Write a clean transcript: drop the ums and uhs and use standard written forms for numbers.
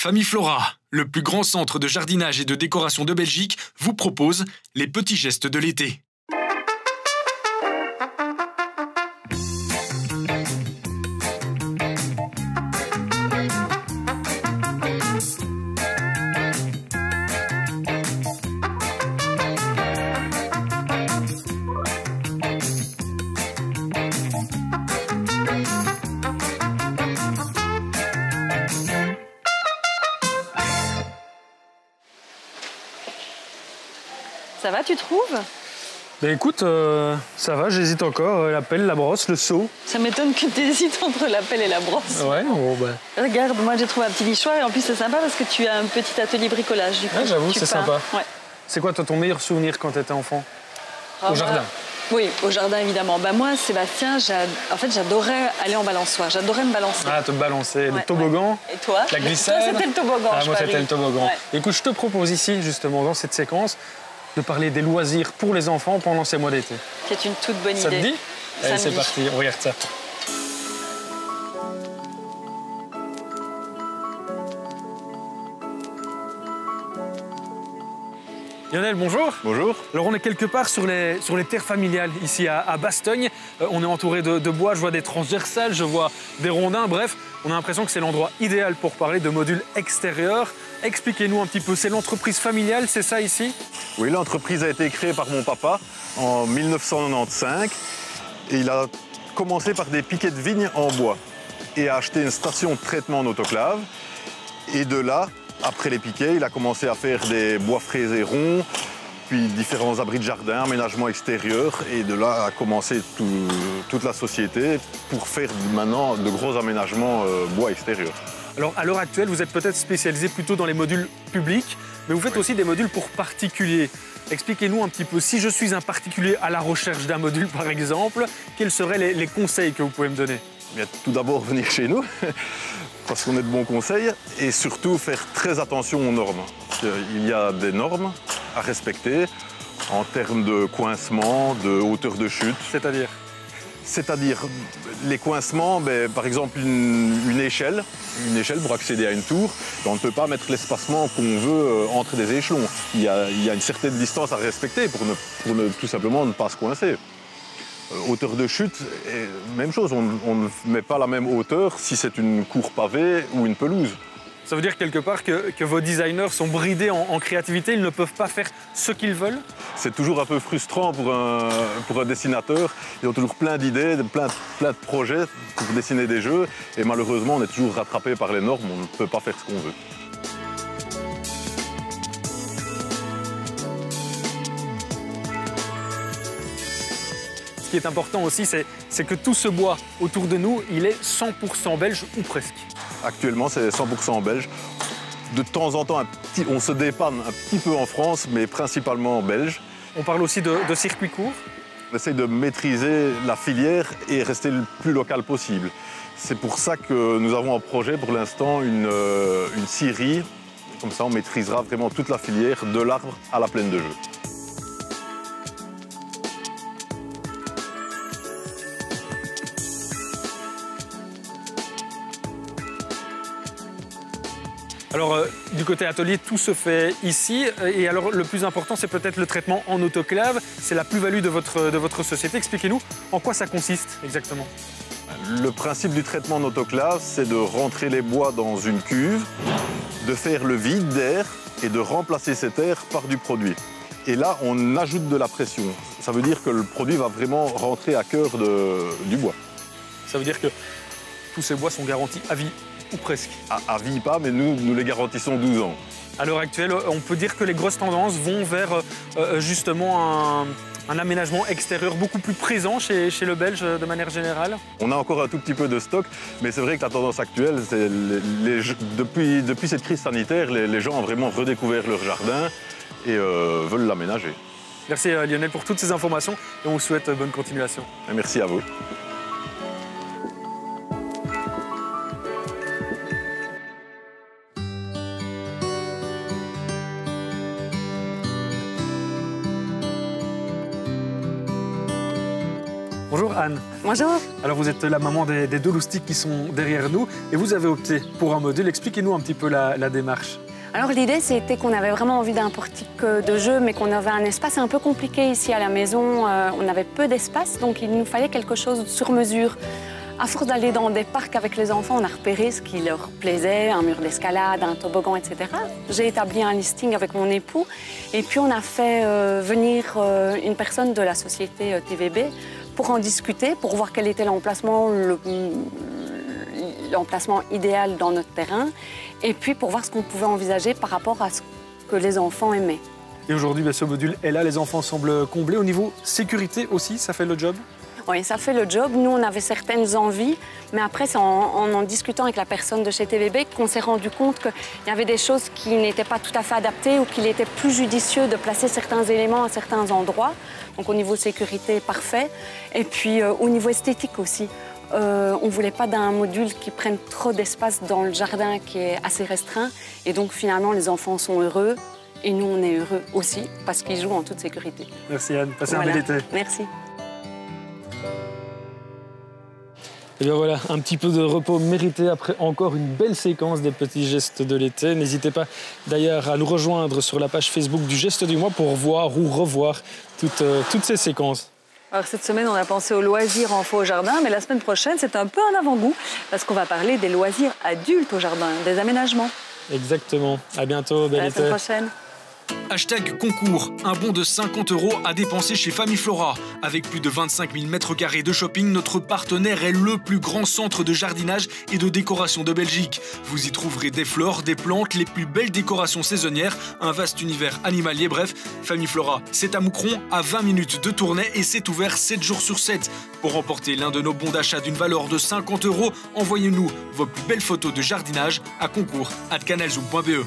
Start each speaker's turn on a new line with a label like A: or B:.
A: Famille Flora, le plus grand centre de jardinage et de décoration de Belgique, vous propose les petits gestes de l'été.
B: Ça va, tu trouves?
C: Ben écoute, ça va, j'hésite encore. La pelle, la brosse, le seau.
B: Ça m'étonne que tu hésites entre la pelle et la brosse.
C: Ouais, bon ben.
B: Regarde, moi j'ai trouvé un petit bichoir et en plus c'est sympa parce que tu as un petit atelier bricolage. Du coup,
C: Ouais, j'avoue,
B: tu
C: c'est
B: peins.
C: sympa.
B: Ouais.
C: C'est quoi toi ton meilleur souvenir quand t'étais enfant? Au jardin?
B: Oui, au jardin évidemment. Bah, moi, Sébastien, en fait, j'adorais aller en balançoire. J'adorais me balancer.
C: Ah, te balancer.
B: Ouais,
C: le toboggan?
B: Ouais. Et toi?
C: La glissade?
B: Toi, c'était le toboggan.
C: Ah, moi, c'était le toboggan.
B: Ouais.
C: Écoute, je te propose ici, justement, dans cette séquence, de parler des loisirs pour les enfants pendant ces mois d'été.
B: C'est une toute bonne idée.
C: Ça te dit? Allez, c'est
B: dit.
C: parti, on regarde ça. Lionel, bonjour.
D: Bonjour.
C: Alors on est quelque part sur les terres familiales, ici à Bastogne. On est entouré de bois, je vois des transversales, je vois des rondins, bref, on a l'impression que c'est l'endroit idéal pour parler de modules extérieurs. Expliquez-nous un petit peu, c'est l'entreprise familiale, c'est ça ici?
D: Oui, l'entreprise a été créée par mon papa en 1995 et il a commencé par des piquets de vignes en bois et a acheté une station de traitement en autoclave. Et de là, après les piquets, il a commencé à faire des bois fraisés ronds, puis différents abris de jardin, aménagements extérieurs. Et de là a commencé toute la société pour faire maintenant de gros aménagements bois extérieurs.
C: Alors à l'heure actuelle, vous êtes peut-être spécialisé plutôt dans les modules publics, mais vous faites aussi des modules pour particuliers. Expliquez-nous un petit peu, si je suis un particulier à la recherche d'un module par exemple, quels seraient les conseils que vous pouvez me donner?
D: Bien, tout d'abord venir chez nous, parce qu'on est de bons conseils, et surtout faire très attention aux normes. Il y a des normes à respecter en termes de coincement, de hauteur de chute. C'est-à-dire les coincements, par exemple une échelle pour accéder à une tour, on ne peut pas mettre l'espacement qu'on veut entre des échelons. Il y a une certaine distance à respecter pour tout simplement ne pas se coincer. Hauteur de chute, même chose, on ne met pas la même hauteur si c'est une cour pavée ou une pelouse.
C: Ça veut dire quelque part que vos designers sont bridés en créativité, ils ne peuvent pas faire ce qu'ils veulent?
D: C'est toujours un peu frustrant pour un dessinateur. Ils ont toujours plein d'idées, plein de projets pour dessiner des jeux. Et malheureusement, on est toujours rattrapé par les normes, on ne peut pas faire ce qu'on veut.
C: Ce qui est important aussi, c'est que tout ce bois autour de nous, il est 100% belge ou presque. Actuellement,
D: c'est 100% belge. De temps en temps, on se dépanne un petit peu en France, mais principalement belge.
C: On parle aussi de circuits courts.
D: On essaye de maîtriser la filière et rester le plus local possible. C'est pour ça que nous avons en projet pour l'instant une scierie. Comme ça, on maîtrisera vraiment toute la filière, de l'arbre à la plaine de jeu.
C: Alors, du côté atelier, tout se fait ici. Et alors, le plus important, c'est peut-être le traitement en autoclave. C'est la plus-value de votre société. Expliquez-nous en quoi ça consiste exactement.
D: Le principe du traitement en autoclave, c'est de rentrer les bois dans une cuve, de faire le vide d'air et de remplacer cet air par du produit. Et là, on ajoute de la pression. Ça veut dire que le produit va vraiment rentrer à cœur du bois.
C: Ça veut dire que tous ces bois sont garantis à vie? Ou presque.
D: À vie pas, mais nous les garantissons 12 ans.
C: À l'heure actuelle, on peut dire que les grosses tendances vont vers justement un aménagement extérieur beaucoup plus présent chez le Belge de manière générale.
D: On a encore un tout petit peu de stock, mais c'est vrai que la tendance actuelle, c'est depuis cette crise sanitaire, les gens ont vraiment redécouvert leur jardin et veulent l'aménager.
C: Merci Lionel pour toutes ces informations et on vous souhaite bonne continuation.
D: Et merci à vous.
C: Bonjour Anne.
E: Bonjour.
C: Alors vous êtes la maman des deux loustiques qui sont derrière nous et vous avez opté pour un module. Expliquez-nous un petit peu la démarche.
E: Alors l'idée c'était qu'on avait vraiment envie d'un portique de jeu mais qu'on avait un espace un peu compliqué ici à la maison. On avait peu d'espace donc il nous fallait quelque chose sur mesure. À force d'aller dans des parcs avec les enfants, on a repéré ce qui leur plaisait, un mur d'escalade, un toboggan, etc. J'ai établi un listing avec mon époux et puis on a fait venir une personne de la société TVB pour en discuter, pour voir quel était l'emplacement idéal dans notre terrain et puis pour voir ce qu'on pouvait envisager par rapport à ce que les enfants aimaient.
C: Et aujourd'hui, ce module est là, les enfants semblent comblés. Au niveau sécurité aussi, ça fait le job?
E: Oui, ça fait le job. Nous, on avait certaines envies, mais après, c'est en discutant avec la personne de chez TVB qu'on s'est rendu compte qu'il y avait des choses qui n'étaient pas tout à fait adaptées ou qu'il était plus judicieux de placer certains éléments à certains endroits. Donc au niveau sécurité, parfait. Et puis au niveau esthétique aussi. On ne voulait pas d'un module qui prenne trop d'espace dans le jardin qui est assez restreint. Et donc finalement, les enfants sont heureux. Et nous, on est heureux aussi parce qu'ils jouent en toute sécurité.
C: Merci Anne, passez un bel été.
E: Merci.
C: Et bien voilà, un petit peu de repos mérité après encore une belle séquence des petits gestes de l'été. N'hésitez pas d'ailleurs à nous rejoindre sur la page Facebook du Geste du Mois pour voir ou revoir toutes ces séquences.
B: Alors cette semaine, on a pensé aux loisirs enfants au jardin, mais la semaine prochaine, c'est un peu un avant-goût parce qu'on va parler des loisirs adultes au jardin, des aménagements.
C: Exactement. À bientôt, bel été.
B: À la semaine prochaine.
A: Hashtag concours, un bon de 50 € à dépenser chez Famiflora. Avec plus de 25 000 m² de shopping, notre partenaire est le plus grand centre de jardinage et de décoration de Belgique. Vous y trouverez des fleurs, des plantes, les plus belles décorations saisonnières, un vaste univers animalier, bref. Famiflora, c'est à Moucron, à 20 minutes de Tournai et c'est ouvert 7 jours sur 7. Pour remporter l'un de nos bons d'achat d'une valeur de 50 €, envoyez-nous vos plus belles photos de jardinage à concours@canalzoom.be.